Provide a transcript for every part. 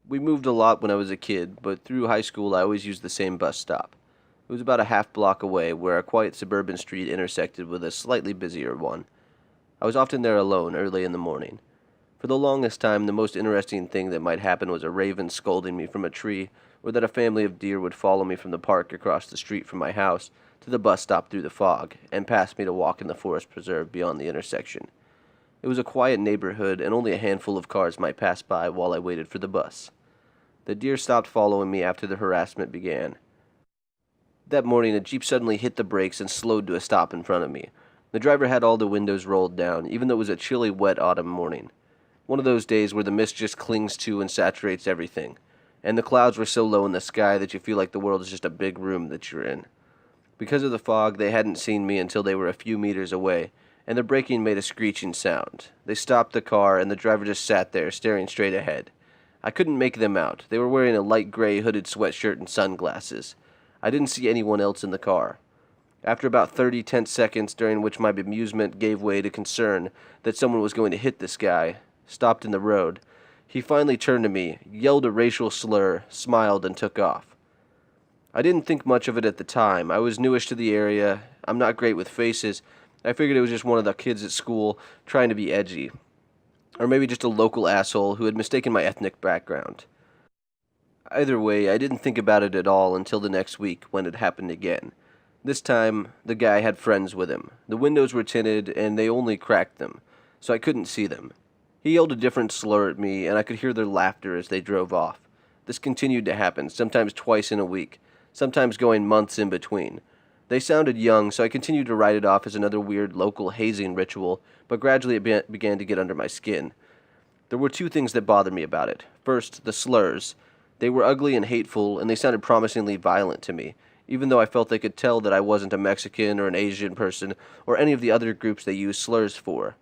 We moved a lot when I was a kid, but through high school I always used the same bus stop. It was about a half block away, where a quiet suburban street intersected with a slightly busier one. I was often there alone early in the morning. For the longest time, the most interesting thing that might happen was a raven scolding me from a tree, or that a family of deer would follow me from the park across the street from my house to the bus stop through the fog, and past me to walk in the forest preserve beyond the intersection. It was a quiet neighborhood, and only a handful of cars might pass by while I waited for the bus. The deer stopped following me after the harassment began. That morning, a Jeep suddenly hit the brakes and slowed to a stop in front of me. The driver had all the windows rolled down, even though it was a chilly, wet autumn morning. One of those days where the mist just clings to and saturates everything, and the clouds were so low in the sky that you feel like the world is just a big room that you're in. Because of the fog, they hadn't seen me until they were a few meters away, and the braking made a screeching sound. They stopped the car, and the driver just sat there, staring straight ahead. I couldn't make them out. They were wearing a light gray hooded sweatshirt and sunglasses. I didn't see anyone else in the car. After about 30 tense seconds, during which my bemusement gave way to concern that someone was going to hit this guy, stopped in the road, he finally turned to me, yelled a racial slur, smiled, and took off. I didn't think much of it at the time. I was newish to the area. I'm not great with faces. I figured it was just one of the kids at school trying to be edgy. Or maybe just a local asshole who had mistaken my ethnic background. Either way, I didn't think about it at all until the next week when it happened again. This time, the guy had friends with him. The windows were tinted, and they only cracked them, so I couldn't see them. He yelled a different slur at me, and I could hear their laughter as they drove off. This continued to happen, sometimes twice in a week, sometimes going months in between. They sounded young, so I continued to write it off as another weird local hazing ritual, but gradually it began to get under my skin. There were two things that bothered me about it. First, the slurs. They were ugly and hateful, and they sounded promisingly violent to me, even though I felt they could tell that I wasn't a Mexican or an Asian person or any of the other groups they use slurs for.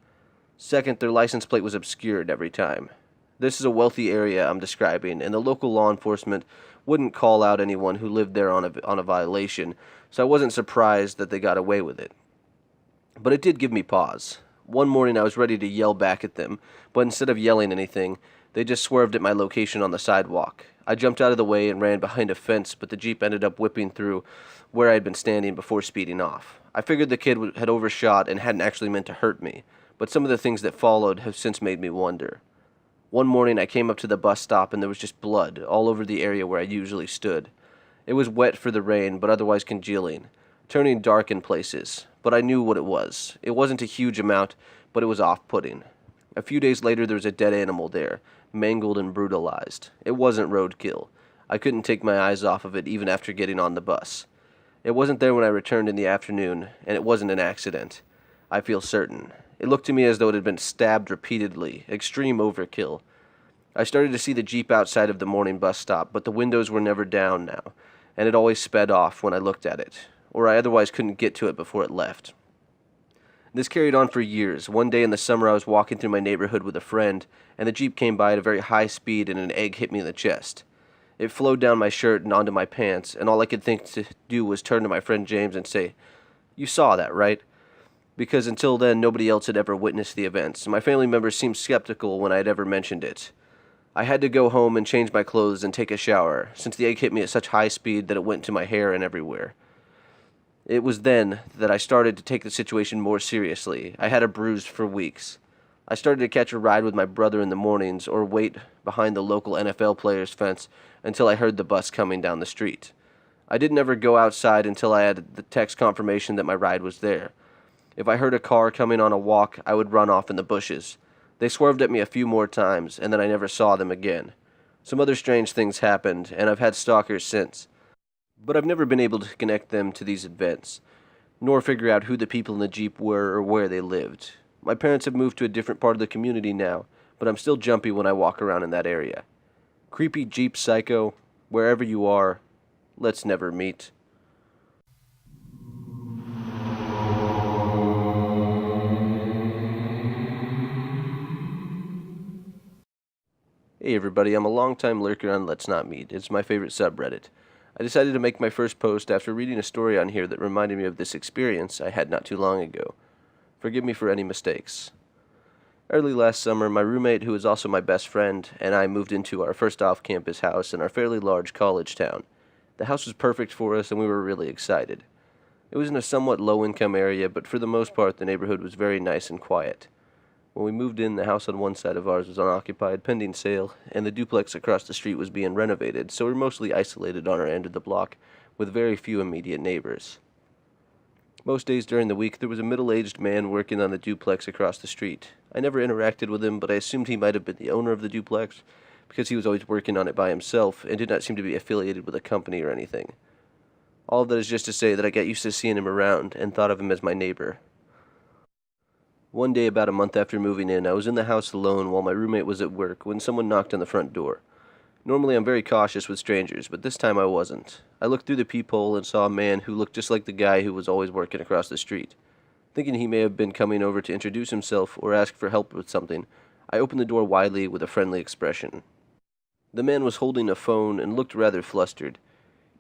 Second, their license plate was obscured every time. This is a wealthy area I'm describing, and the local law enforcement wouldn't call out anyone who lived there on a violation, so I wasn't surprised that they got away with it. But it did give me pause. One morning I was ready to yell back at them, but instead of yelling anything, they just swerved at my location on the sidewalk. I jumped out of the way and ran behind a fence, but the Jeep ended up whipping through where I had been standing before speeding off. I figured the kid had overshot and hadn't actually meant to hurt me, but some of the things that followed have since made me wonder. One morning I came up to the bus stop and there was just blood all over the area where I usually stood. It was wet for the rain, but otherwise congealing, turning dark in places, but I knew what it was. It wasn't a huge amount, but it was off-putting. A few days later there was a dead animal there, mangled and brutalized. It wasn't roadkill. I couldn't take my eyes off of it even after getting on the bus. It wasn't there when I returned in the afternoon, and it wasn't an accident. I feel certain. It looked to me as though it had been stabbed repeatedly, extreme overkill. I started to see the Jeep outside of the morning bus stop, but the windows were never down now, and it always sped off when I looked at it, or I otherwise couldn't get to it before it left. This carried on for years. One day in the summer I was walking through my neighborhood with a friend, and the Jeep came by at a very high speed and an egg hit me in the chest. It flowed down my shirt and onto my pants, and all I could think to do was turn to my friend James and say, "You saw that, right?" Because until then nobody else had ever witnessed the events. My family members seemed skeptical when I had ever mentioned it. I had to go home and change my clothes and take a shower, since the egg hit me at such high speed that it went to my hair and everywhere. It was then that I started to take the situation more seriously. I had a bruise for weeks. I started to catch a ride with my brother in the mornings or wait behind the local NFL player's fence until I heard the bus coming down the street. I didn't ever go outside until I had the text confirmation that my ride was there. If I heard a car coming on a walk, I would run off in the bushes. They swerved at me a few more times, and then I never saw them again. Some other strange things happened, and I've had stalkers since. But I've never been able to connect them to these events, nor figure out who the people in the Jeep were or where they lived. My parents have moved to a different part of the community now, but I'm still jumpy when I walk around in that area. Creepy Jeep psycho, wherever you are, let's never meet. Hey everybody, I'm a longtime lurker on Let's Not Meet. It's my favorite subreddit. I decided to make my first post after reading a story on here that reminded me of this experience I had not too long ago. Forgive me for any mistakes. Early last summer, my roommate, who is also my best friend, and I moved into our first off-campus house in our fairly large college town. The house was perfect for us, and we were really excited. It was in a somewhat low-income area, but for the most part, the neighborhood was very nice and quiet. When we moved in, the house on one side of ours was unoccupied, pending sale, and the duplex across the street was being renovated, so we were mostly isolated on our end of the block, with very few immediate neighbors. Most days during the week, there was a middle-aged man working on the duplex across the street. I never interacted with him, but I assumed he might have been the owner of the duplex, because he was always working on it by himself, and did not seem to be affiliated with a company or anything. All of that is just to say that I got used to seeing him around, and thought of him as my neighbor. One day, about a month after moving in, I was in the house alone while my roommate was at work when someone knocked on the front door. Normally I'm very cautious with strangers, but this time I wasn't. I looked through the peephole and saw a man who looked just like the guy who was always working across the street. Thinking he may have been coming over to introduce himself or ask for help with something, I opened the door widely with a friendly expression. The man was holding a phone and looked rather flustered.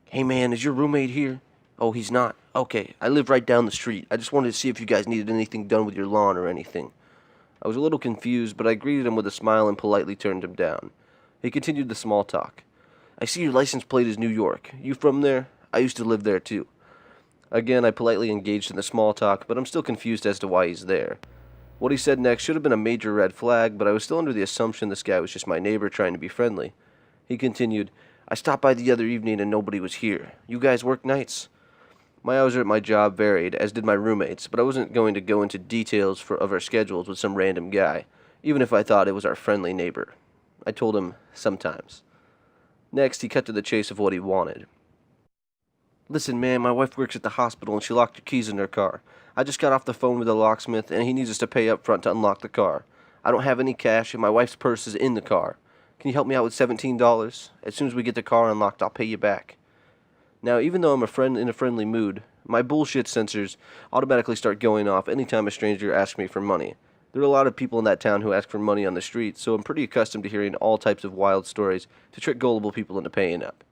"Hey man, is your roommate here?" "Oh, he's not. Okay, I live right down the street. I just wanted to see if you guys needed anything done with your lawn or anything." I was a little confused, but I greeted him with a smile and politely turned him down. He continued the small talk. "I see your license plate is New York. You from there? I used to live there too." Again, I politely engaged in the small talk, but I'm still confused as to why he's there. What he said next should have been a major red flag, but I was still under the assumption this guy was just my neighbor trying to be friendly. He continued, "I stopped by the other evening and nobody was here. You guys work nights?" My hours at my job varied, as did my roommates, but I wasn't going to go into details of our schedules with some random guy, even if I thought it was our friendly neighbor. I told him, sometimes. Next, he cut to the chase of what he wanted. "Listen, man, my wife works at the hospital and she locked her keys in her car. I just got off the phone with the locksmith and he needs us to pay up front to unlock the car. I don't have any cash and my wife's purse is in the car. Can you help me out with $17? As soon as we get the car unlocked, I'll pay you back." Now, even though I'm in a friendly mood, my bullshit sensors automatically start going off anytime a stranger asks me for money. There are a lot of people in that town who ask for money on the street, so I'm pretty accustomed to hearing all types of wild stories to trick gullible people into paying up.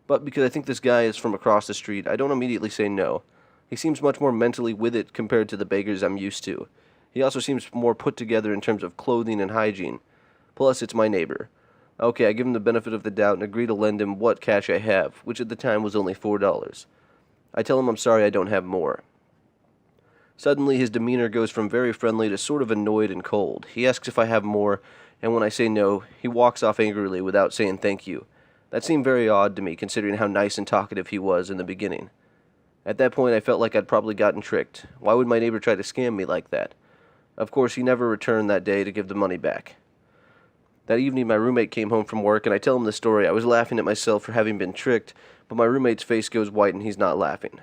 But because I think this guy is from across the street, I don't immediately say no. He seems much more mentally with it compared to the beggars I'm used to. He also seems more put together in terms of clothing and hygiene. Plus, it's my neighbor. Okay, I give him the benefit of the doubt and agree to lend him what cash I have, which at the time was only $4. I tell him I'm sorry I don't have more. Suddenly, his demeanor goes from very friendly to sort of annoyed and cold. He asks if I have more, and when I say no, he walks off angrily without saying thank you. That seemed very odd to me, considering how nice and talkative he was in the beginning. At that point, I felt like I'd probably gotten tricked. Why would my neighbor try to scam me like that? Of course, he never returned that day to give the money back. That evening, my roommate came home from work, and I tell him the story. I was laughing at myself for having been tricked, but my roommate's face goes white and he's not laughing.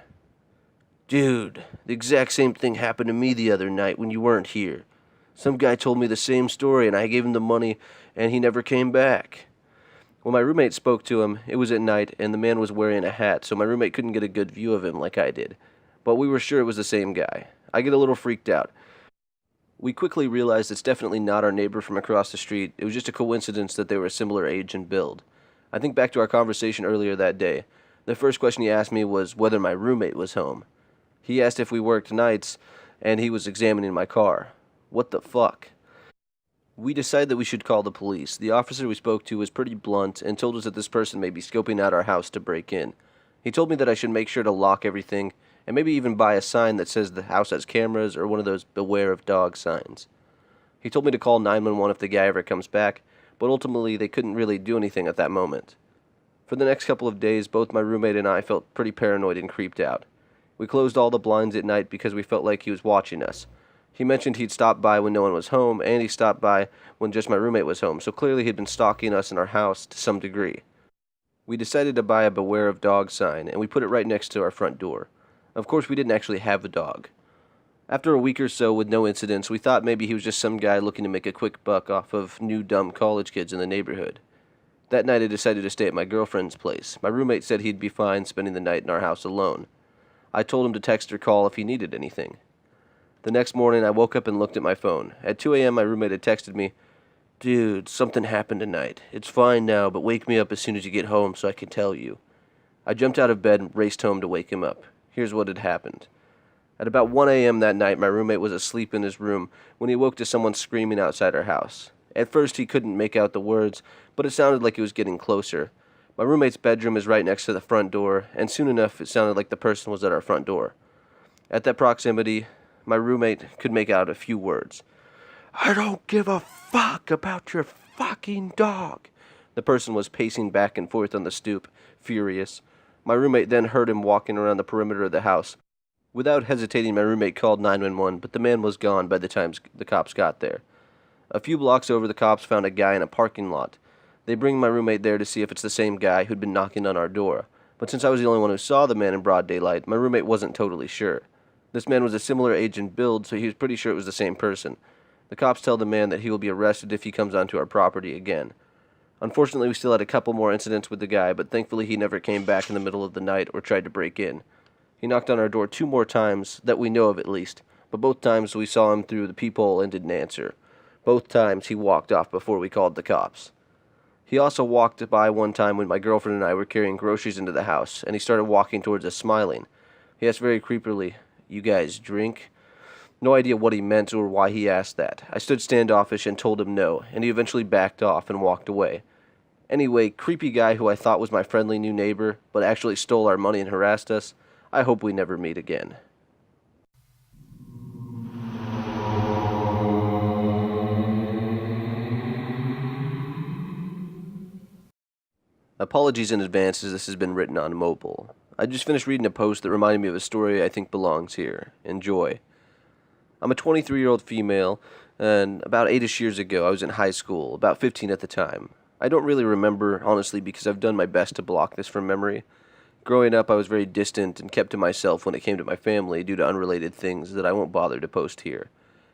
"Dude, the exact same thing happened to me the other night when you weren't here. Some guy told me the same story, and I gave him the money, and he never came back." When my roommate spoke to him, it was at night, and the man was wearing a hat, so my roommate couldn't get a good view of him like I did. But we were sure it was the same guy. I get a little freaked out. We quickly realized it's definitely not our neighbor from across the street. It was just a coincidence that they were a similar age and build. I think back to our conversation earlier that day. The first question he asked me was whether my roommate was home. He asked if we worked nights, and he was examining my car. What the fuck? We decided that we should call the police. The officer we spoke to was pretty blunt and told us that this person may be scoping out our house to break in. He told me that I should make sure to lock everything and maybe even buy a sign that says the house has cameras or one of those beware of dog signs. He told me to call 911 if the guy ever comes back, but ultimately they couldn't really do anything at that moment. For the next couple of days, both my roommate and I felt pretty paranoid and creeped out. We closed all the blinds at night because we felt like he was watching us. He mentioned he'd stopped by when no one was home, and he stopped by when just my roommate was home, so clearly he'd been stalking us in our house to some degree. We decided to buy a beware of dog sign, and we put it right next to our front door. Of course, we didn't actually have a dog. After a week or so with no incidents, we thought maybe he was just some guy looking to make a quick buck off of new dumb college kids in the neighborhood. That night I decided to stay at my girlfriend's place. My roommate said he'd be fine spending the night in our house alone. I told him to text or call if he needed anything. The next morning I woke up and looked at my phone. At 2 a.m. my roommate had texted me, "Dude, something happened tonight. It's fine now, but wake me up as soon as you get home so I can tell you." I jumped out of bed and raced home to wake him up. Here's what had happened. At about 1 a.m. that night, my roommate was asleep in his room when he woke to someone screaming outside our house. At first, he couldn't make out the words, but it sounded like it was getting closer. My roommate's bedroom is right next to the front door, and soon enough, it sounded like the person was at our front door. At that proximity, my roommate could make out a few words. "I don't give a fuck about your fucking dog." The person was pacing back and forth on the stoop, furious. My roommate then heard him walking around the perimeter of the house. Without hesitating, my roommate called 911, but the man was gone by the time the cops got there. A few blocks over, the cops found a guy in a parking lot. They bring my roommate there to see if it's the same guy who'd been knocking on our door. But since I was the only one who saw the man in broad daylight, my roommate wasn't totally sure. This man was a similar age and build, so he was pretty sure it was the same person. The cops tell the man that he will be arrested if he comes onto our property again. Unfortunately, we still had a couple more incidents with the guy, but thankfully he never came back in the middle of the night or tried to break in. He knocked on our door 2 more times, that we know of at least, but both times we saw him through the peephole and didn't answer. Both times he walked off before we called the cops. He also walked by one time when my girlfriend and I were carrying groceries into the house, and he started walking towards us smiling. He asked very creepily, "You guys drink?" No idea what he meant or why he asked that. I stood standoffish and told him no, and he eventually backed off and walked away. Anyway, creepy guy who I thought was my friendly new neighbor, but actually stole our money and harassed us, I hope we never meet again. Apologies in advance as this has been written on mobile. I just finished reading a post that reminded me of a story I think belongs here. Enjoy. I'm a 23-year-old female, and about 8-ish years ago I was in high school, about 15 at the time. I don't really remember, honestly, because I've done my best to block this from memory. Growing up, I was very distant and kept to myself when it came to my family due to unrelated things that I won't bother to post here.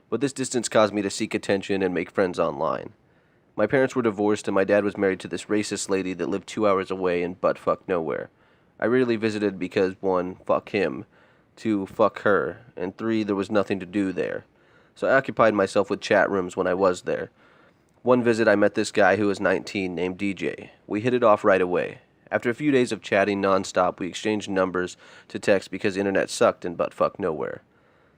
But this distance caused me to seek attention and make friends online. My parents were divorced and my dad was married to this racist lady that lived 2 hours away in buttfuck nowhere. I rarely visited because 1, fuck him, 2, fuck her, and 3, there was nothing to do there. So I occupied myself with chat rooms when I was there. One visit I met this guy who was 19 named DJ. We hit it off right away. After a few days of chatting nonstop, we exchanged numbers to text because internet sucked in buttfuck nowhere.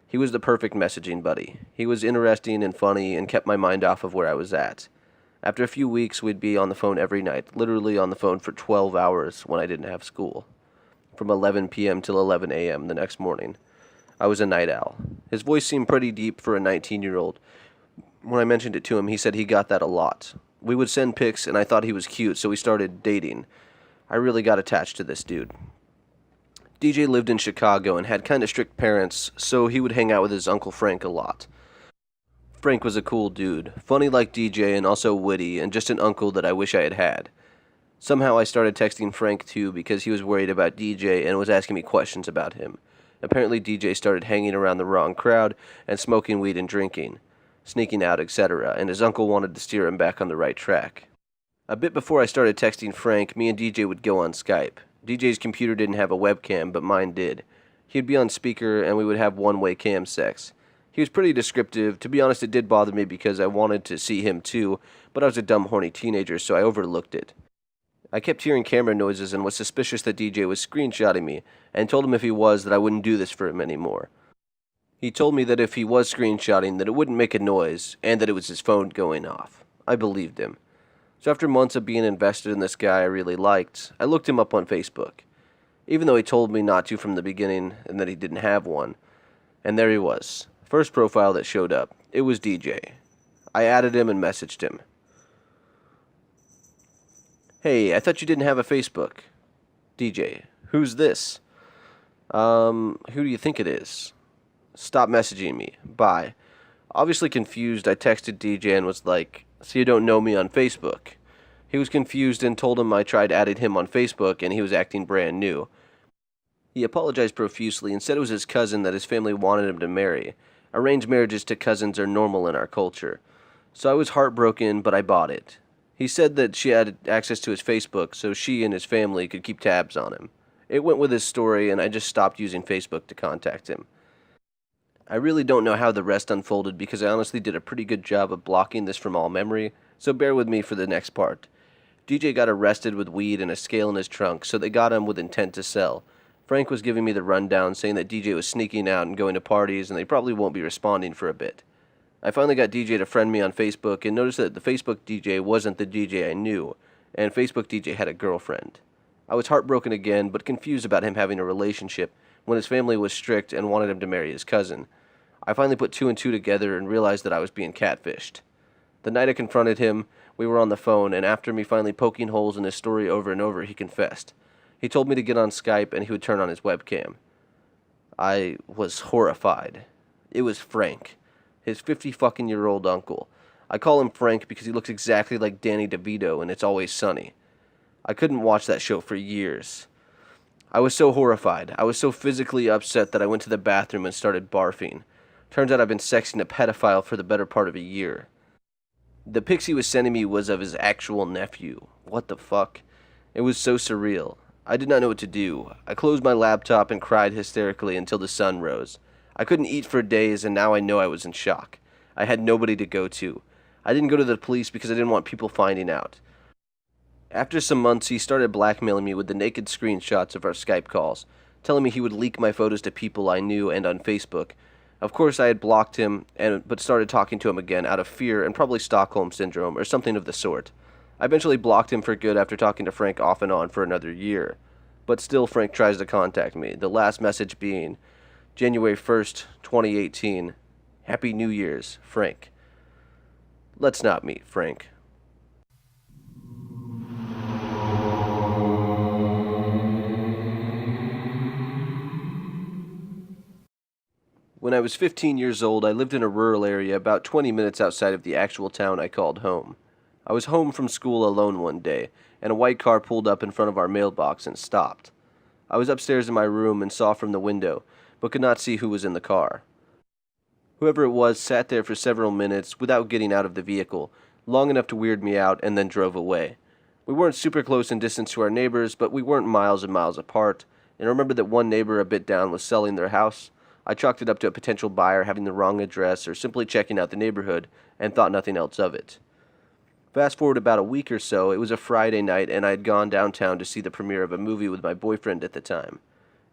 He was the perfect messaging buddy. He was interesting and funny and kept my mind off of where I was at. After a few weeks, we'd be on the phone every night, literally on the phone for 12 hours when I didn't have school. From 11 p.m. till 11 a.m. the next morning. I was a night owl. His voice seemed pretty deep for a 19-year-old. When I mentioned it to him, he said he got that a lot. We would send pics, and I thought he was cute, so we started dating. I really got attached to this dude. DJ lived in Chicago and had kind of strict parents, so he would hang out with his Uncle Frank a lot. Frank was a cool dude, funny like DJ and also witty, and just an uncle that I wish I had had. Somehow I started texting Frank too because he was worried about DJ and was asking me questions about him. Apparently DJ started hanging around the wrong crowd and smoking weed and drinking, sneaking out, etc., and his uncle wanted to steer him back on the right track. A bit before I started texting Frank, me and DJ would go on Skype. DJ's computer didn't have a webcam, but mine did. He'd be on speaker and we would have one-way cam sex. He was pretty descriptive. To be honest, it did bother me because I wanted to see him too, but I was a dumb, horny teenager, so I overlooked it. I kept hearing camera noises and was suspicious that DJ was screenshotting me, and told him if he was that I wouldn't do this for him anymore. He told me that if he was screenshotting that it wouldn't make a noise, and that it was his phone going off. I believed him. So after months of being invested in this guy I really liked, I looked him up on Facebook. Even though he told me not to from the beginning and that he didn't have one. And there he was. First profile that showed up. It was DJ. I added him and messaged him. "Hey, I thought you didn't have a Facebook." DJ. "Who's this?" Who do you think it is?" "Stop messaging me. Bye." Obviously confused, I texted DJ and was like, "So you don't know me on Facebook?" He was confused and told him I tried adding him on Facebook and he was acting brand new. He apologized profusely and said it was his cousin that his family wanted him to marry. Arranged marriages to cousins are normal in our culture. So I was heartbroken, but I bought it. He said that she had access to his Facebook so she and his family could keep tabs on him. It went with his story and I just stopped using Facebook to contact him. I really don't know how the rest unfolded because I honestly did a pretty good job of blocking this from all memory, so bear with me for the next part. DJ got arrested with weed and a scale in his trunk, so they got him with intent to sell. Frank was giving me the rundown, saying that DJ was sneaking out and going to parties and they probably won't be responding for a bit. I finally got DJ to friend me on Facebook and noticed that the Facebook DJ wasn't the DJ I knew, and Facebook DJ had a girlfriend. I was heartbroken again, but confused about him having a relationship when his family was strict and wanted him to marry his cousin. I finally put two and two together and realized that I was being catfished. The night I confronted him, we were on the phone, and after me finally poking holes in his story over and over, he confessed. He told me to get on Skype and he would turn on his webcam. I was horrified. It was Frank, his 50-fucking-year-old uncle. I call him Frank because he looks exactly like Danny DeVito in It's Always Sunny. I couldn't watch that show for years. I was so horrified. I was so physically upset that I went to the bathroom and started barfing. Turns out I've been sexting a pedophile for the better part of a year. The pics he was sending me was of his actual nephew. What the fuck? It was so surreal. I did not know what to do. I closed my laptop and cried hysterically until the sun rose. I couldn't eat for days, and now I know I was in shock. I had nobody to go to. I didn't go to the police because I didn't want people finding out. After some months, he started blackmailing me with the naked screenshots of our Skype calls, telling me he would leak my photos to people I knew and on Facebook. Of course, I had blocked him, but started talking to him again out of fear and probably Stockholm Syndrome or something of the sort. I eventually blocked him for good after talking to Frank off and on for another year. But still, Frank tries to contact me, the last message being, January 1st, 2018, Happy New Year's, Frank. Let's not meet, Frank. When I was 15 years old, I lived in a rural area about 20 minutes outside of the actual town I called home. I was home from school alone one day, and a white car pulled up in front of our mailbox and stopped. I was upstairs in my room and saw from the window, but could not see who was in the car. Whoever it was sat there for several minutes without getting out of the vehicle, long enough to weird me out, and then drove away. We weren't super close in distance to our neighbors, but we weren't miles and miles apart, and I remember that one neighbor a bit down was selling their house. I chalked it up to a potential buyer having the wrong address or simply checking out the neighborhood, and thought nothing else of it. Fast forward about a week or so, it was a Friday night, and I had gone downtown to see the premiere of a movie with my boyfriend at the time.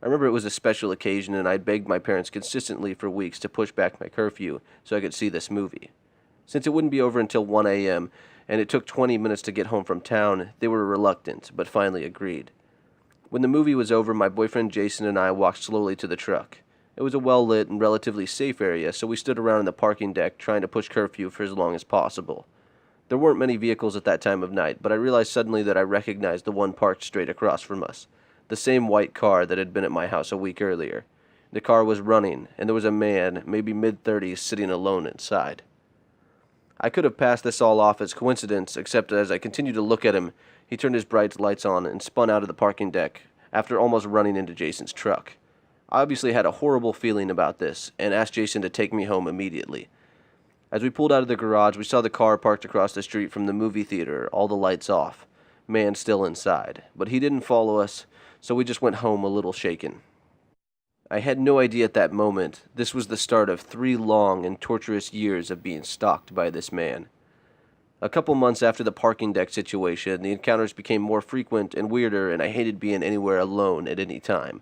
I remember it was a special occasion, and I'd begged my parents consistently for weeks to push back my curfew so I could see this movie. Since it wouldn't be over until 1 a.m., and it took 20 minutes to get home from town, they were reluctant, but finally agreed. When the movie was over, my boyfriend Jason and I walked slowly to the truck. It was a well-lit and relatively safe area, so we stood around in the parking deck trying to push curfew for as long as possible. There weren't many vehicles at that time of night, but I realized suddenly that I recognized the one parked straight across from us, the same white car that had been at my house a week earlier. The car was running, and there was a man, maybe mid-30s, sitting alone inside. I could have passed this all off as coincidence, except as I continued to look at him, he turned his bright lights on and spun out of the parking deck, after almost running into Jason's truck. I obviously had a horrible feeling about this, and asked Jason to take me home immediately. As we pulled out of the garage, we saw the car parked across the street from the movie theater, all the lights off. Man still inside, but he didn't follow us, so we just went home a little shaken. I had no idea at that moment this was the start of 3 long and torturous years of being stalked by this man. A couple months after the parking deck situation, the encounters became more frequent and weirder, and I hated being anywhere alone at any time.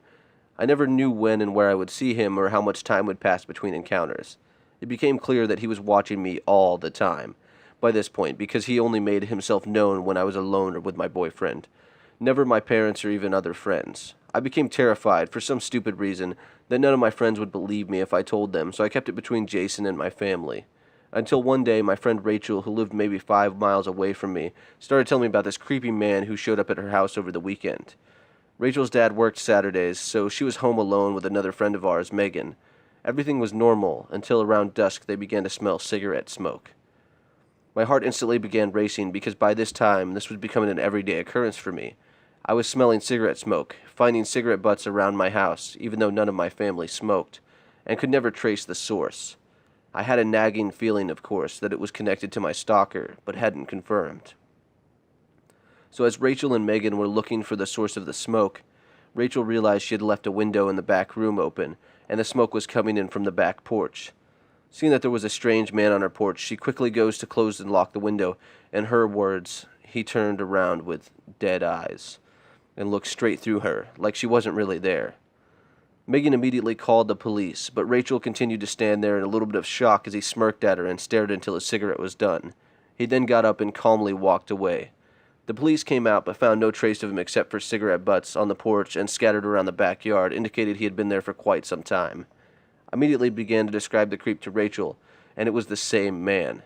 I never knew when and where I would see him or how much time would pass between encounters. It became clear that he was watching me all the time by this point, because he only made himself known when I was alone or with my boyfriend. Never my parents or even other friends. I became terrified, for some stupid reason, that none of my friends would believe me if I told them, so I kept it between Jason and my family. Until one day, my friend Rachel, who lived maybe 5 miles away from me, started telling me about this creepy man who showed up at her house over the weekend. Rachel's dad worked Saturdays, so she was home alone with another friend of ours, Megan. Everything was normal, until around dusk they began to smell cigarette smoke. My heart instantly began racing, because by this time, this was becoming an everyday occurrence for me. I was smelling cigarette smoke, finding cigarette butts around my house, even though none of my family smoked, and could never trace the source. I had a nagging feeling, of course, that it was connected to my stalker, but hadn't confirmed. So as Rachel and Megan were looking for the source of the smoke, Rachel realized she had left a window in the back room open, and the smoke was coming in from the back porch. Seeing that there was a strange man on her porch, she quickly goes to close and lock the window. In her words, he turned around with dead eyes. and looked straight through her, like she wasn't really there. Megan immediately called the police, but Rachel continued to stand there in a little bit of shock as he smirked at her and stared until his cigarette was done. He then got up and calmly walked away. The police came out but found no trace of him except for cigarette butts on the porch and scattered around the backyard, indicated he had been there for quite some time. I immediately began to describe the creep to Rachel, and it was the same man.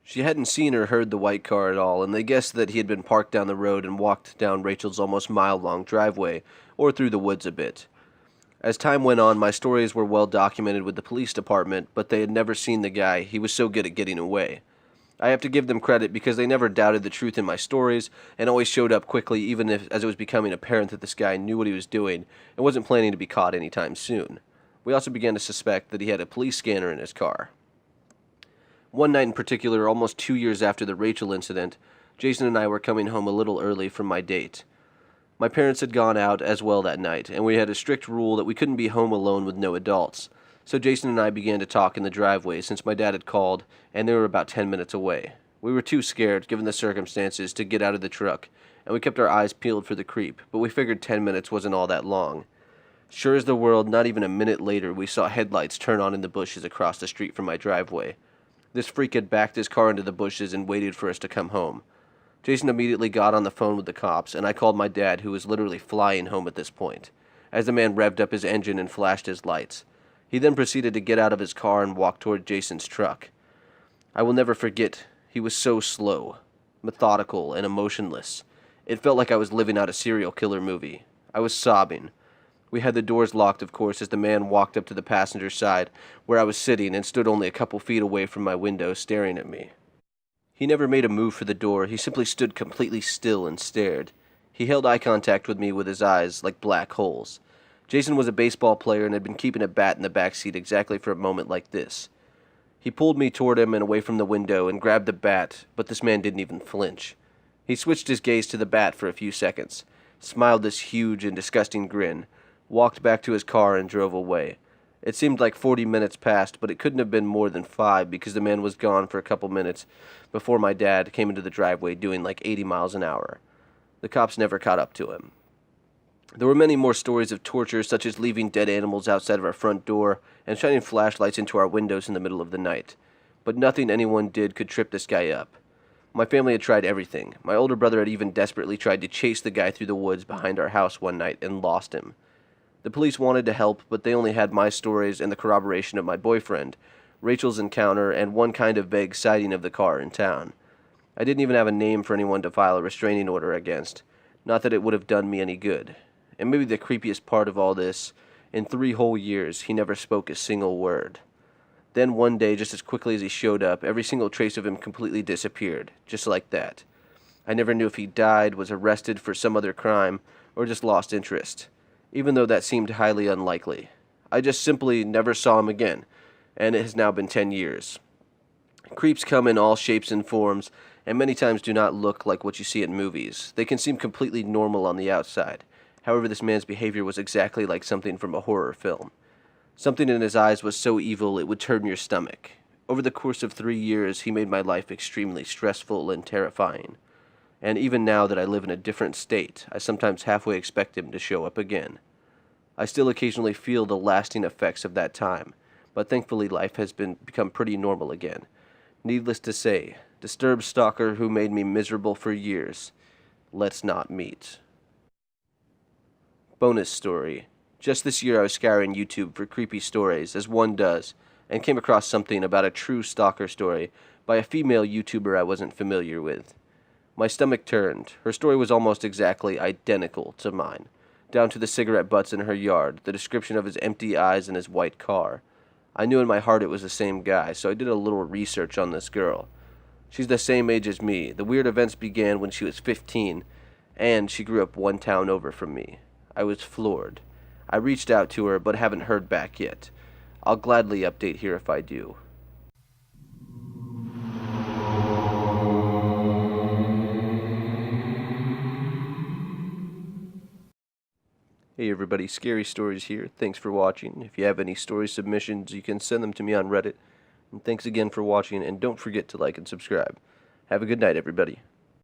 She hadn't seen or heard the white car at all, and they guessed that he had been parked down the road and walked down Rachel's almost mile-long driveway, or through the woods a bit. As time went on, my stories were well documented with the police department, but they had never seen the guy. He was so good at getting away. I have to give them credit because they never doubted the truth in my stories and always showed up quickly, even as it was becoming apparent that this guy knew what he was doing and wasn't planning to be caught anytime soon. We also began to suspect that he had a police scanner in his car. One night in particular, almost 2 years after the Rachel incident, Jason and I were coming home a little early from my date. My parents had gone out as well that night, and we had a strict rule that we couldn't be home alone with no adults. So Jason and I began to talk in the driveway since my dad had called, and they were about 10 minutes away. We were too scared, given the circumstances, to get out of the truck, and we kept our eyes peeled for the creep, but we figured 10 minutes wasn't all that long. Sure as the world, not even a minute later, we saw headlights turn on in the bushes across the street from my driveway. This freak had backed his car into the bushes and waited for us to come home. Jason immediately got on the phone with the cops, and I called my dad, who was literally flying home at this point, as the man revved up his engine and flashed his lights. He then proceeded to get out of his car and walk toward Jason's truck. I will never forget, he was so slow, methodical, and emotionless. It felt like I was living out a serial killer movie. I was sobbing. We had the doors locked, of course, as the man walked up to the passenger side, where I was sitting, and stood only a couple feet away from my window, staring at me. He never made a move for the door. He simply stood completely still and stared. He held eye contact with me with his eyes like black holes. Jason was a baseball player and had been keeping a bat in the back seat exactly for a moment like this. He pulled me toward him and away from the window and grabbed the bat, but this man didn't even flinch. He switched his gaze to the bat for a few seconds, smiled this huge and disgusting grin, walked back to his car and drove away. It seemed like 40 minutes passed, but it couldn't have been more than 5 because the man was gone for a couple minutes before my dad came into the driveway doing like 80 miles an hour. The cops never caught up to him. There were many more stories of torture, such as leaving dead animals outside of our front door and shining flashlights into our windows in the middle of the night. But nothing anyone did could trip this guy up. My family had tried everything. My older brother had even desperately tried to chase the guy through the woods behind our house one night and lost him. The police wanted to help, but they only had my stories and the corroboration of my boyfriend, Rachel's encounter, and one kind of vague sighting of the car in town. I didn't even have a name for anyone to file a restraining order against. Not that it would have done me any good. And maybe the creepiest part of all this, in 3 whole years, he never spoke a single word. Then one day, just as quickly as he showed up, every single trace of him completely disappeared, just like that. I never knew if he died, was arrested for some other crime, or just lost interest, even though that seemed highly unlikely. I just simply never saw him again, and it has now been 10 years. Creeps come in all shapes and forms, and many times do not look like what you see in movies. They can seem completely normal on the outside. However, this man's behavior was exactly like something from a horror film. Something in his eyes was so evil it would turn your stomach. Over the course of 3 years, he made my life extremely stressful and terrifying. And even now that I live in a different state, I sometimes halfway expect him to show up again. I still occasionally feel the lasting effects of that time, but thankfully life has become pretty normal again. Needless to say, disturbed stalker who made me miserable for years, let's not meet. Bonus story. Just this year I was scouring YouTube for creepy stories, as one does, and came across something about a true stalker story by a female YouTuber I wasn't familiar with. My stomach turned. Her story was almost exactly identical to mine, down to the cigarette butts in her yard, the description of his empty eyes and his white car. I knew in my heart it was the same guy, so I did a little research on this girl. She's the same age as me. The weird events began when she was 15, and she grew up one town over from me. I was floored. I reached out to her, but haven't heard back yet. I'll gladly update here if I do. Hey everybody, Scary Stories here. Thanks for watching. If you have any story submissions, you can send them to me on Reddit. And thanks again for watching, and don't forget to like and subscribe. Have a good night, everybody.